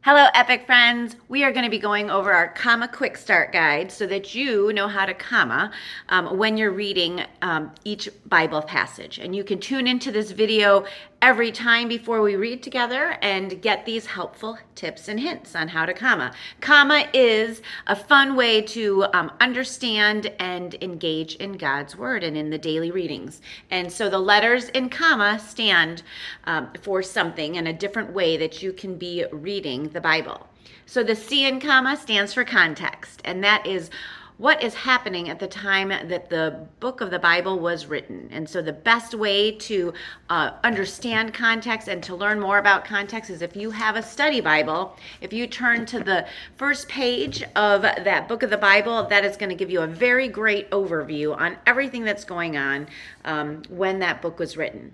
Hello, Epic friends. We are going to be going over our comma quick start guide so that you know how to comma when you're reading each Bible passage. And you can tune into this video every time before we read together and get these helpful tips and hints on how to comma. Comma is a fun way to understand and engage in God's word and in the daily readings. And so the letters in comma stand for something in a different way that you can be reading the Bible. So the C in comma stands for context, and that is what is happening at the time that the book of the Bible was written. And so the best way to understand context and to learn more about context is if you have a study Bible, if you turn to the first page of that book of the Bible, that is going to give you a very great overview on everything that's going on when that book was written.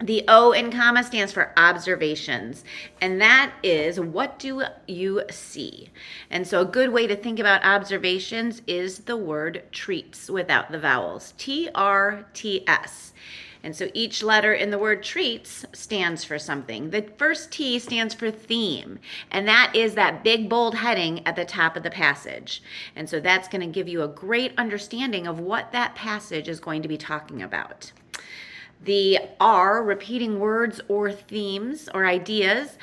The O in comma stands for observations, and that is what do you see? And so a good way to think about observations is the word treats without the vowels, T-R-T-S. And so each letter in the word treats stands for something. The first T stands for theme, and that is that big bold heading at the top of the passage. And so that's going to give you a great understanding of what that passage is going to be talking about. The R, repeating words or themes or ideas,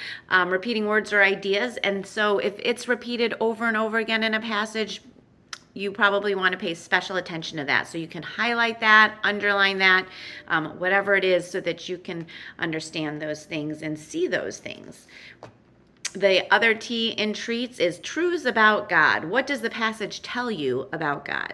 repeating words or ideas. And so if it's repeated over and over again in a passage, you probably want to pay special attention to that. So you can highlight that, underline that, whatever it is, so that you can understand those things and see those things. The other T in treats is truths about God. What does the passage tell you about God?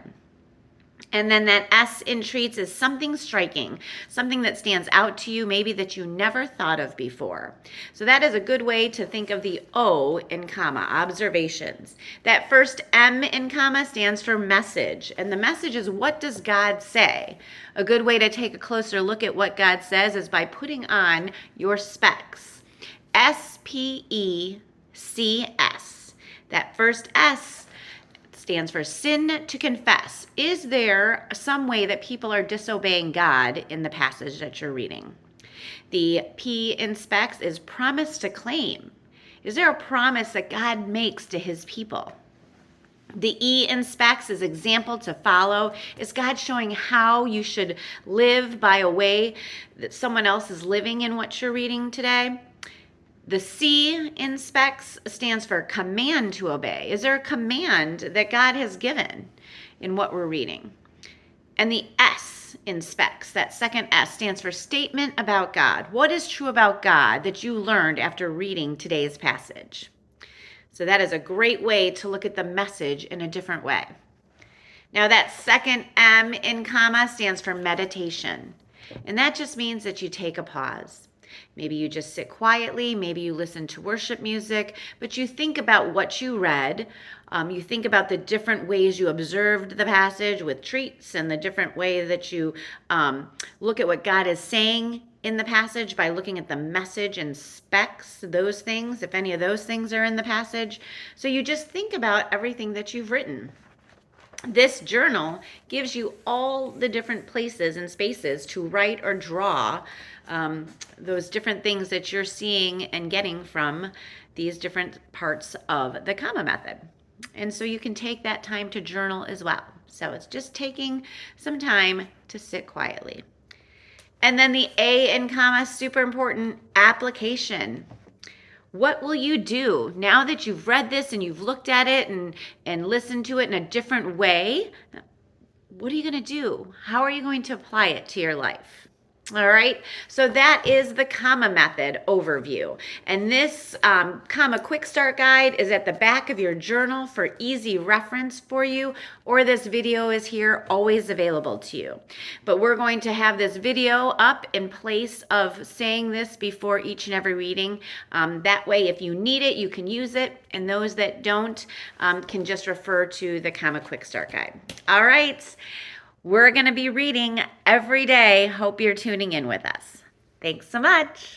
And then that S in treats is something striking, something that stands out to you, maybe that you never thought of before. So that is a good way to think of the O in comma, observations. That first M in comma stands for message, and the message is what does God say? A good way to take a closer look at what God says is by putting on your specs. S-P-E-C-S. That first S stands for sin to confess. Is there some way that people are disobeying God in the passage that you're reading? The P in specs is promise to claim. Is there a promise that God makes to his people? The E in specs is example to follow. Is God showing how you should live by a way that someone else is living in what you're reading today? The C in specs stands for command to obey. Is there a command that God has given in what we're reading? And the S in specs, that second S, stands for statement about God. What is true about God that you learned after reading today's passage? So that is a great way to look at the message in a different way. Now that second M in comma stands for meditation. And that just means that you take a pause. Maybe you just sit quietly, maybe you listen to worship music, but you think about what you read. You think about the different ways you observed the passage with treats and the different way that you look at what God is saying in the passage by looking at the message and specs, those things, if any of those things are in the passage. So you just think about everything that you've written. This journal gives you all the different places and spaces to write or draw those different things that you're seeing and getting from these different parts of the comma method. And so you can take that time to journal as well. So it's just taking some time to sit quietly. And then the A in comma, super important, application. What will you do now that you've read this and you've looked at it and listened to it in a different way? What are you going to do? How are you going to apply it to your life? All right, so that is the comma method overview. And this comma quick start guide is at the back of your journal for easy reference for you, or this video is here always available to you. But we're going to have this video up in place of saying this before each and every reading. That way, if you need it, you can use it, and those that don't can just refer to the comma quick start guide. All right. We're going to be reading every day. Hope you're tuning in with us. Thanks so much.